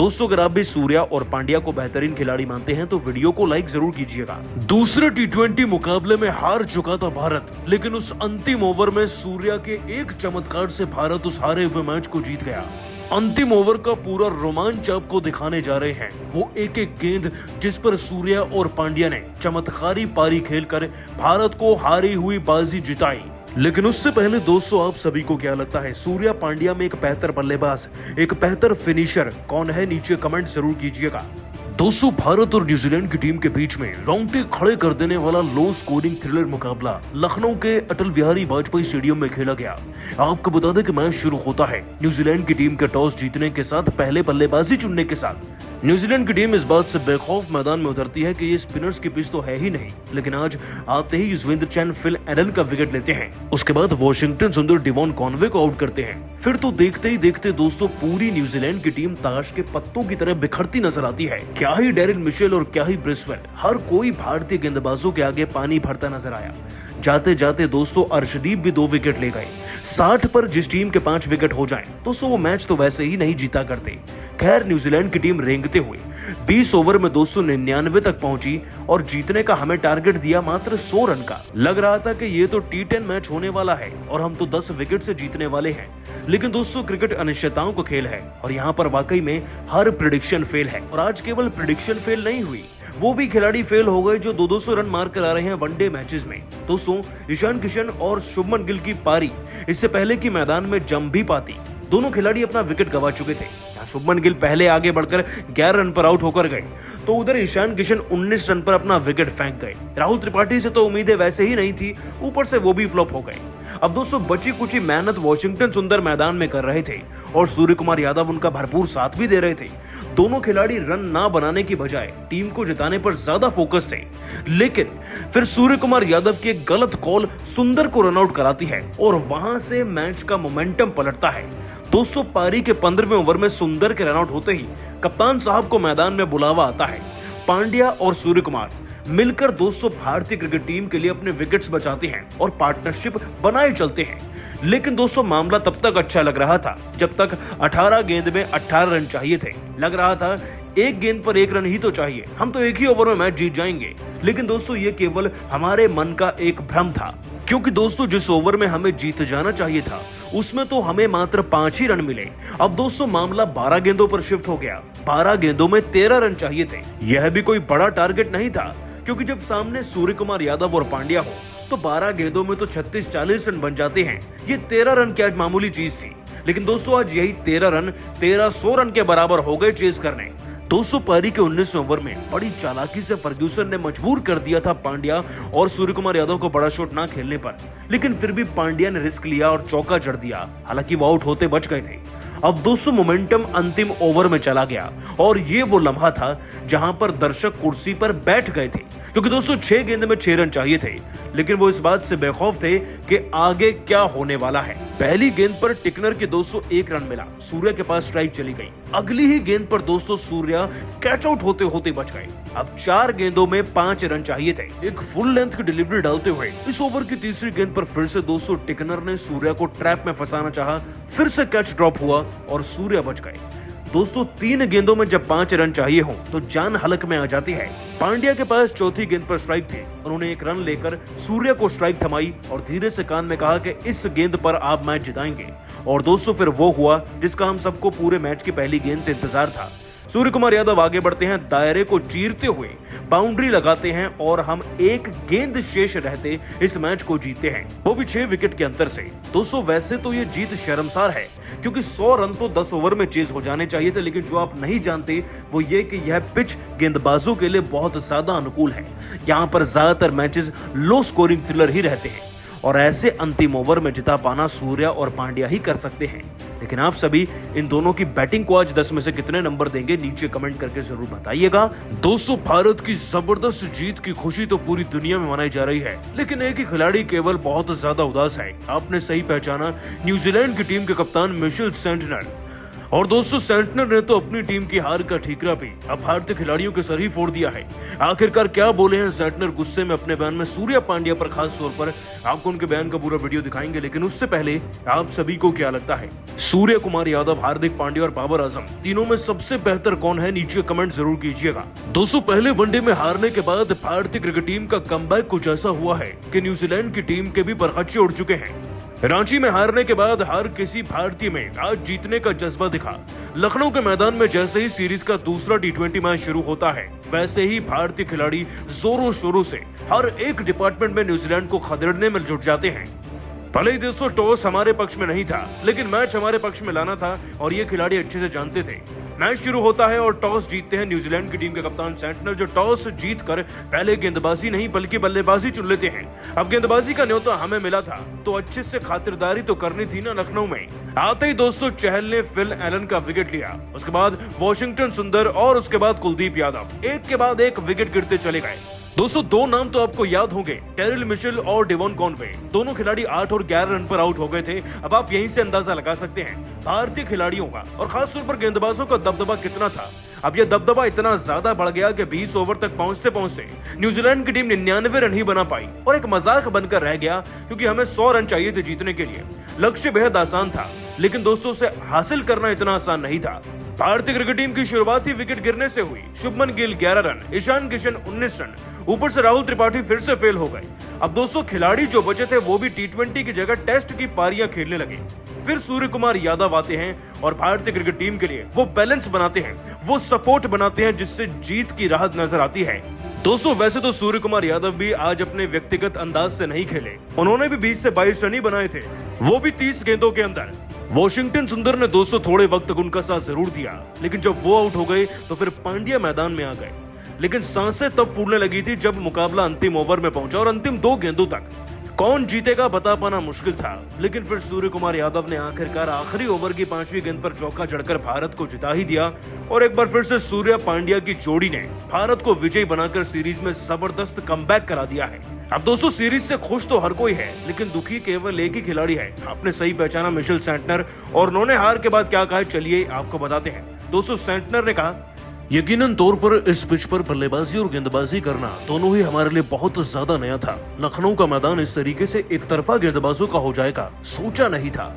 दोस्तों अगर आप भी सूर्या और पांड्या को बेहतरीन खिलाड़ी मानते हैं तो वीडियो को लाइक जरूर कीजिएगा। दूसरे टी20 मुकाबले में हार चुका था भारत, लेकिन उस अंतिम ओवर में सूर्या के एक चमत्कार से भारत उस हारे हुए मैच को जीत गया। अंतिम ओवर का पूरा रोमांच आपको दिखाने जा रहे हैं, वो एक एक गेंद जिस पर सूर्या और पांड्या ने चमत्कारी पारी खेलकर भारत को हारी हुई बाजी जिताई। लेकिन उससे पहले दोस्तों आप सभी को क्या लगता है, सूर्या पांड्या में एक बेहतर बल्लेबाज, एक बेहतर फिनिशर कौन है? नीचे कमेंट जरूर कीजिएगा। दोस्तों भारत और न्यूजीलैंड की टीम के बीच में रोंगटे खड़े कर देने वाला लो स्कोरिंग थ्रिलर मुकाबला लखनऊ के अटल बिहारी वाजपेयी स्टेडियम में खेला गया। आपको बता दें कि मैच शुरू होता है न्यूजीलैंड की टीम के टॉस जीतने के साथ, पहले बल्लेबाजी चुनने के साथ। न्यूजीलैंड की टीम इस बात से बेखौफ मैदान में उतरती है कि ये स्पिनर्स की पिच तो है ही नहीं, लेकिन आज आते ही युजवेंद्र चहल फिल एरन का विकेट लेते हैं। उसके बाद वॉशिंगटन सुंदर डिवॉन कॉनवे को आउट करते हैं। फिर तो देखते ही देखते दोस्तों पूरी न्यूजीलैंड की टीम ताश के पत्तों की तरह बिखरती नजर आती है। क्या ही डेरिल मिशेल और क्या ही ब्रिस्वेल, हर कोई भारतीय गेंदबाजों के आगे पानी भरता नजर आया। जाते जाते दोस्तों अर्शदीप भी 2 विकेट ले गए। 60 पर जिस टीम के 5 विकेट हो जाएं, दोस्तों वो मैच तो वैसे ही नहीं जीता करते। खैर न्यूजीलैंड की टीम रेंगते हुए 20 ओवर में 299 तक पहुंची और जीतने का हमें टारगेट दिया मात्र 100 रन का। लग रहा था कि ये तो T10 मैच होने वाला है और हम तो 10 विकेट से जीतने वाले हैं। लेकिन दोस्तों क्रिकेट अनिश्चितताओं का खेल है और यहाँ पर वाकई में हर प्रेडिक्शन फेल है। और आज केवल प्रेडिक्शन फेल नहीं हुई, वो भी खिलाड़ी फेल हो गए जो 200 रन मार कर आ रहे हैं वनडे मैचेस में। दोस्तों ईशान किशन और शुभमन गिल की पारी इससे पहले की मैदान में जम भी पाती। दोनों खिलाड़ी अपना विकेट गंवा चुके थे। शुभमन गिल पहले आगे बढ़कर 11 रन पर आउट होकर गए, तो उधर ईशान किशन 19 रन पर अपना विकेट फेंक गए। राहुल त्रिपाठी से तो उम्मीदें वैसे ही नहीं थी, ऊपर से वो भी फ्लॉप हो गए। अब दोस्तों बची कुची मेहनत वॉशिंगटन सुंदर मैदान में कर रहे थे और सूर्य कुमार यादव उनका भरपूर साथ भी दे रहे थे। दोनों खिलाड़ी रन ना बनाने की बजाय टीम को जिताने पर ज्यादा फोकस थे, लेकिन फिर सूर्य कुमार यादव की एक गलत कॉल सुंदर को रन आउट कराती है और वहां से मैच का मोमेंटम पलटता है। दोस्तों पारी के 15वें ओवर में सुंदर के रन आउट होते ही कप्तान साहब को मैदान में बुलावा आता है। पांड्या और सूर्य कुमार मिलकर दोस्तों भारतीय क्रिकेट टीम के लिए अपने विकेट्स बचाते हैं और पार्टनरशिप बनाए चलते हैं। लेकिन दोस्तों मामला तब तक अच्छा लग रहा था जब तक 18 गेंद में 18 रन चाहिए थे। लग रहा था एक गेंद पर 1 रन ही तो चाहिए, हम तो एक ही ओवर में मैच जीत जाएंगे। लेकिन दोस्तों ये केवल हमारे मन का एक भ्रम था, क्योंकि दोस्तों जिस ओवर में हमें जीत जाना चाहिए था उसमें तो हमें मात्र 5 ही रन मिले। अब दोस्तों मामला 12 गेंदों पर शिफ्ट हो गया। 12 गेंदों में 13 रन चाहिए थे। यह भी कोई बड़ा टारगेट नहीं था, क्योंकि जब सामने सूर्य कुमार यादव और पांड्या हो तो 12 गेंदों में तो 36-40 रन बन जाते हैं। ये 13 रन क्या मामूली चीज थी। लेकिन दोस्तों आज यही 13 रन 1300 रन के बराबर हो गए चेज करने। दोस्तों पारी के 19वें ओवर में बड़ी चालाकी से फर्ग्यूसन ने मजबूर कर दिया था पांड्या और सूर्य कुमार यादव को बड़ा शॉट ना खेलने पर, लेकिन फिर भी पांड्या ने रिस्क लिया और चौका जड़ दिया। हालांकि वो आउट होते बच गए थे। अब दोस्तों मोमेंटम अंतिम ओवर में चला गया और ये वो लम्हा था जहां पर दर्शक कुर्सी पर बैठ गए थे, क्योंकि दोस्तों 6 गेंद में 6 रन चाहिए थे। लेकिन वो इस बात से बेखौफ थे कि आगे क्या होने वाला है। पहली गेंद पर टिकनर के 201 रन मिला, सूर्या के पास स्ट्राइक चली गई। अगली ही गेंद पर दोस्तों सूर्या कैच आउट होते होते बच गए। अब 4 गेंदों में 5 रन चाहिए थे। एक फुल लेंथ की डिलीवरी डालते हुए इस ओवर की तीसरी गेंद पर फिर से दोस्तों टिकनर ने सूर्या को ट्रैप में फंसाना चाहा, फिर से कैच ड्रॉप हुआ और सूर्या बच गए। दोस्तों 3 गेंदों में जब 5 रन चाहिए हो तो जान हलक में आ जाती है। पांड्या के पास चौथी गेंद पर स्ट्राइक थी। उन्होंने 1 रन लेकर सूर्या को स्ट्राइक थमाई और धीरे से कान में कहा कि इस गेंद पर आप मैच जिताएंगे। और दोस्तों फिर वो हुआ जिसका हम सबको पूरे मैच की पहली गेंद से इंतजार था। सूर्य कुमार यादव आगे बढ़ते हैं, दायरे को चीरते हुए बाउंड्री लगाते हैं और हम 1 गेंद शेष रहते इस मैच को जीतते हैं, वो भी 6 विकेट के अंतर से। दोस्तों वैसे तो ये जीत शर्मसार है, क्योंकि 100 रन तो 10 ओवर में चेज हो जाने चाहिए थे। लेकिन जो आप नहीं जानते वो ये कि यह पिच गेंदबाजों के लिए बहुत ज्यादा अनुकूल है। यहाँ पर ज्यादातर मैचेस लो स्कोरिंग थ्रिलर ही रहते हैं और ऐसे अंतिम ओवर में जिता पाना सूर्या और पांड्या ही कर सकते हैं। लेकिन आप सभी इन दोनों की बैटिंग को आज 10 में से कितने नंबर देंगे नीचे कमेंट करके जरूर बताइएगा। दोस्तों भारत की जबरदस्त जीत की खुशी तो पूरी दुनिया में मनाई जा रही है, लेकिन एक ही खिलाड़ी केवल बहुत ज्यादा उदास है। आपने सही पहचाना, न्यूजीलैंड की टीम के कप्तान मिशेल सेंटनर। और दोस्तों सेंटनर ने तो अपनी टीम की हार का ठीकरा भी अब भारतीय खिलाड़ियों के सर ही फोड़ दिया है। आखिरकार क्या बोले हैं सेंटनर गुस्से में अपने बयान में सूर्या पांड्या पर, खास तौर पर आपको उनके बयान का पूरा वीडियो दिखाएंगे, लेकिन उससे पहले आप सभी को क्या लगता है सूर्य कुमार यादव, हार्दिक पांड्या और बाबर आजम तीनों में सबसे बेहतर कौन है? नीचे कमेंट जरूर कीजिएगा। दोस्तों पहले वनडे में हारने के बाद भारतीय क्रिकेट टीम का कमबैक कुछ ऐसा हुआ है कि न्यूजीलैंड की टीम के भी परखच्चे उड़ चुके हैं। रांची में हारने के बाद हर किसी भारतीय में आज जीतने का जज्बा दिखा। लखनऊ के मैदान में जैसे ही सीरीज का दूसरा T20 मैच शुरू होता है, वैसे ही भारतीय खिलाड़ी जोरों शोरों से हर एक डिपार्टमेंट में न्यूजीलैंड को खदेड़ने में जुट जाते हैं। भले ही दोस्तों टॉस हमारे पक्ष में नहीं था, लेकिन मैच हमारे पक्ष में लाना था और ये खिलाड़ी अच्छे से जानते थे। मैच शुरू होता है और टॉस जीतते हैं न्यूजीलैंड की टीम के कप्तान सेंटनर, जो टॉस जीतकर पहले गेंदबाजी नहीं बल्कि बल्लेबाजी चुन लेते हैं। अब गेंदबाजी का न्योता हमें मिला था तो अच्छे से खातिरदारी तो करनी थी ना। लखनऊ में आते ही दोस्तों चहल ने फिल एलन का विकेट लिया, उसके बाद वॉशिंगटन सुंदर और उसके बाद कुलदीप यादव एक के बाद एक विकेट गिरते चले गए। दोस्तों दो नाम तो आपको याद होंगे, टेरिल मिशेल और डेवॉन कॉनवे। दोनों खिलाड़ी 8 और 11 रन पर आउट हो गए थे। अब आप यहीं से अंदाजा लगा सकते हैं भारतीय खिलाड़ियों का और खासतौर पर गेंदबाजों का दबदबा कितना था। अब यह दबदबा इतना ज्यादा बढ़ गया कि 20 ओवर तक पहुंचते न्यूजीलैंड की टीम 99 रन ही बना पाई और एक मजाक बनकर रह गया, क्योंकि हमें 100 रन चाहिए थे जीतने के लिए। लक्ष्य बेहद आसान था, लेकिन दोस्तों उसे हासिल करना इतना आसान नहीं था। भारतीय क्रिकेट टीम की शुरुआत ही विकेट गिरने से हुई। शुभमन गिल 11 रन, ईशान किशन 19 रन, ऊपर से राहुल त्रिपाठी फिर से फेल हो गए। अब दोस्तों खिलाड़ी जो बचे थे वो भी T20 की जगह टेस्ट की पारियां खेलने लगे। फिर सूर्य कुमार यादव आते हैं और भारतीय क्रिकेट टीम के लिए वो बैलेंस बनाते हैं, वो सपोर्ट बनाते हैं, जिससे जीत की राह नजर आती है। दोस्तों वैसे तो सूर्य कुमार यादव भी आज अपने व्यक्तिगत अंदाज से नहीं खेले, उन्होंने भी 20 से 22 रन ही बनाए थे, वो भी 30 गेंदों के अंदर। वॉशिंगटन सुंदर ने दोस्तों थोड़े वक्त तक उनका साथ जरूर दिया, लेकिन जब वो आउट हो गए तो फिर पांड्या मैदान में आ गए। लेकिन सांसें तब फूलने लगी थी जब मुकाबला अंतिम ओवर में पहुंचा और अंतिम 2 गेंदों तक कौन जीतेगा बता पाना मुश्किल था। लेकिन फिर सूर्य कुमार यादव ने आखिरकार आखिरी ओवर की 5वीं गेंद पर चौका जड़कर भारत को जिता ही दिया और एक बार फिर से सूर्या पांड्या की जोड़ी ने भारत को विजयी बनाकर सीरीज में जबरदस्त कमबैक करा दिया है। अब दोस्तों सीरीज से खुश तो हर कोई है, लेकिन दुखी केवल एक ही खिलाड़ी है। आपने सही पहचाना, मिशेल सेंटनर, और उन्होंने हार के बाद क्या कहा चलिए आपको बताते हैं। दोस्तों सेंटनर ने कहा, यकीनन तौर पर इस पिच पर बल्लेबाजी और गेंदबाजी करना दोनों ही हमारे लिए बहुत ज्यादा नया था। लखनऊ का मैदान इस तरीके से एक तरफा गेंदबाजों का हो जाएगा सोचा नहीं था।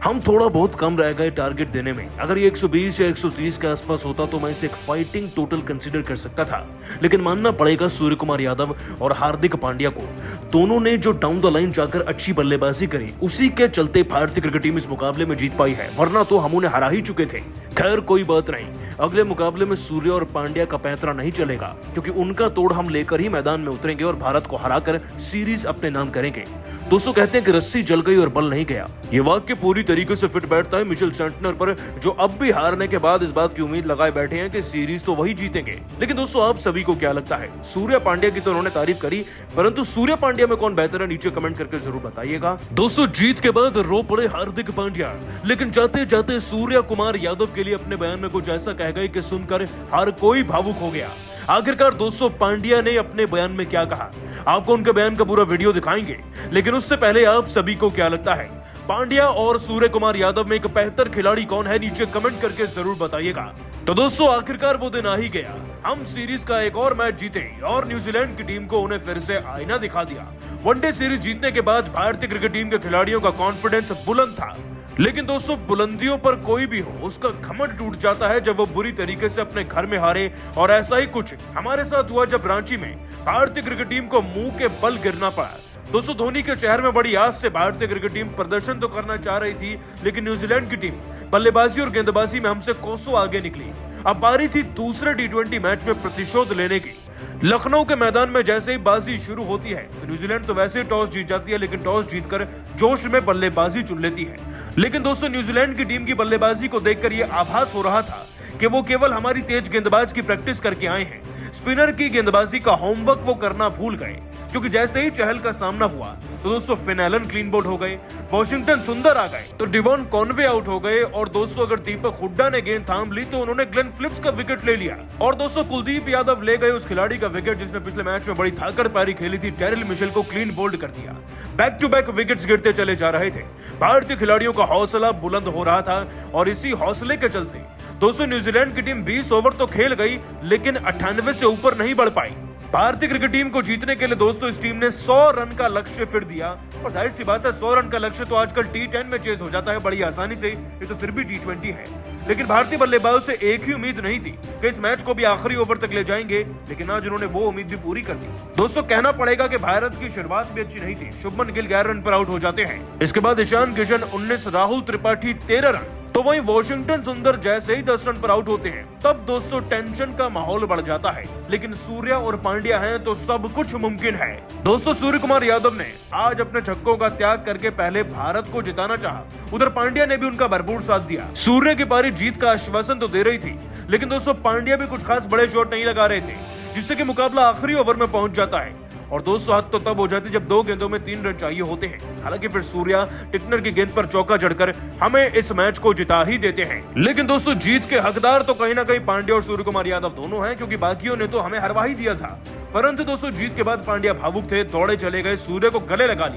हम थोड़ा बहुत कम रह गए टारगेट देने में। अगर ये 120 या 130 के आसपास होता तो मैं इसे एक फाइटिंग टोटल कंसीडर कर सकता था, लेकिन मानना पड़ेगा सूर्य कुमार यादव और हार्दिक पांड्या को, दोनों ने जो डाउन द लाइन जाकर अच्छी बल्लेबाजी करी, उसी के चलते भारतीय क्रिकेट टीम इस मुकाबले में जीत पाई है, वरना तो हम उन्हें हरा ही चुके थे। खैर कोई बात नहीं, अगले मुकाबले में सूर्य और पांड्या का पैंतरा नहीं चलेगा, क्योंकि उनका तोड़ हम लेकर ही मैदान में उतरेंगे और भारत को हराकर सीरीज अपने नाम करेंगे। दोस्तों कहते हैं कि रस्सी जल गई और बल नहीं गया, ये वाक्य पूरी तरीके से फिट बैठता है मिशेल सेंटनर पर, जो अब भी हारने के बाद इस बात की उम्मीद लगाए बैठे हैं कि सीरीज तो वही जीतेंगे। लेकिन दोस्तों आप सभी को क्या लगता है? सूर्या पांड्या की तो उन्होंने तारीफ करी, परंतु सूर्या पांड्या में कौन बेहतर है? नीचे कमेंट करके जरूर बताइएगा। दोस्तों जीत के बाद रो पड़े हार्दिक पांड्या, लेकिन जाते जाते सूर्या कुमार यादव के लिए अपने बयान में कुछ ऐसा कह गए कि सुनकर हर कोई भावुक हो गया। आखिरकार दोस्तों पांड्या ने अपने बयान में क्या कहा, आपको उनके बयान का पूरा वीडियो दिखाएंगे, लेकिन उससे पहले आप सभी को क्या लगता है पांड्या और सूर्य कुमार यादव में एक बेहतर खिलाड़ी कौन है? नीचे कमेंट करके जरूर बताइएगा। तो दोस्तों आखिरकार वो दिन आ ही गया, हम सीरीज का एक और मैच जीते और न्यूजीलैंड की टीम को उन्हें फिर से आईना दिखा दिया। वनडे सीरीज जीतने के बाद भारतीय क्रिकेट टीम के खिलाड़ियों का कॉन्फिडेंस बुलंद था, लेकिन दोस्तों बुलंदियों पर कोई भी हो उसका घमंड टूट जाता है जब वो बुरी तरीके से अपने घर में हारे, और ऐसा ही कुछ हमारे साथ हुआ जब रांची में भारतीय क्रिकेट टीम को मुंह के बल गिरना पड़ा। दोस्तों धोनी के शहर में बड़ी आस से भारतीय क्रिकेट टीम प्रदर्शन तो करना चाह रही थी, लेकिन न्यूजीलैंड की टीम बल्लेबाजी और गेंदबाजी में हमसे कोसों आगे निकली। अब बारी थी दूसरे T20 मैच में प्रतिशोध लेने की। लखनऊ के मैदान में जैसे ही बाजी शुरू होती है तो न्यूजीलैंड तो वैसे ही टॉस जीत जाती है, लेकिन टॉस जीतकर जोश में बल्लेबाजी चुन लेती है। लेकिन दोस्तों न्यूजीलैंड की टीम की बल्लेबाजी को देखकर यह आभास हो रहा था कि वो केवल हमारी तेज गेंदबाज की प्रैक्टिस करके आए हैं, स्पिनर की गेंदबाजी का होमवर्क वो करना भूल गए। क्योंकि जैसे ही चहल का सामना हुआ तो दोस्तों फिन एलन क्लीन बोल्ड हो गए, वॉशिंगटन सुंदर आ गए, तो डिवॉन कॉनवे आउट हो गए, और दोस्तों अगर दीपक हुड्डा ने गेंद थाम ली तो उन्होंने ग्लेन फिलिप्स का विकेट ले लिया, और दोस्तों कुलदीप यादव ले गए उस खिलाड़ी का विकेट जिसने पिछले मैच में बड़ी धाकड़ पारी खेली थी, टेरिल मिशेल को क्लीन बोल्ड कर दिया। बैक टू बैक विकेट्स गिरते चले जा रहे थे, भारतीय खिलाड़ियों का हौसला बुलंद हो रहा था, और इसी हौसले के चलते दोस्तों न्यूजीलैंड की टीम 20 ओवर तो खेल गई लेकिन 98 से ऊपर नहीं बढ़ पाई। भारतीय क्रिकेट टीम को जीतने के लिए दोस्तों इस टीम ने 100 रन का लक्ष्य फिर दिया, और जाहिर सी बात है 100 रन का लक्ष्य तो आजकल T10 में चेज हो जाता है बड़ी आसानी से, ये तो फिर भी T20 है। लेकिन भारतीय बल्लेबाजों से एक ही उम्मीद नहीं थी कि इस मैच को भी आखिरी ओवर तक ले जाएंगे, लेकिन आज उन्होंने वो उम्मीद भी पूरी कर दी। दोस्तों कहना पड़ेगा कि भारत की शुरुआत भी अच्छी नहीं थी, शुभमन गिल 11 रन पर आउट हो जाते हैं, इसके बाद ईशान किशन 19, राहुल त्रिपाठी 13 रन, तो वहीं वॉशिंगटन सुंदर जैसे ही 10 रन पर आउट होते हैं तब दोस्तों टेंशन का माहौल बढ़ जाता है, लेकिन सूर्या और पांड्या हैं तो सब कुछ मुमकिन है। दोस्तों सूर्य कुमार यादव ने आज अपने छक्कों का त्याग करके पहले भारत को जिताना चाहा, उधर पांड्या ने भी उनका भरपूर साथ दिया। सूर्य की पारी जीत का आश्वासन तो दे रही थी, लेकिन दोस्तों पांड्या भी कुछ खास बड़े शॉट नहीं लगा रहे थे, जिससे कि मुकाबला आखिरी ओवर में पहुंच जाता है, और दोस्तों हद तो तब हो जाती जब 2 गेंदों में 3 रन चाहिए होते हैं। हालांकि फिर सूर्या टिकनर की गेंद पर चौका जड़कर हमें इस मैच को जिता ही देते हैं। लेकिन दोस्तों जीत के हकदार तो कहीं ना कहीं पांड्या और सूर्य कुमार यादव दोनों हैं, क्योंकि बाकियों ने तो हमें हरवा ही दिया था। परंतु दोस्तों जीत के बाद पांड्या भावुक थे, दौड़े चले गए, सूर्य को गले लगा लिया।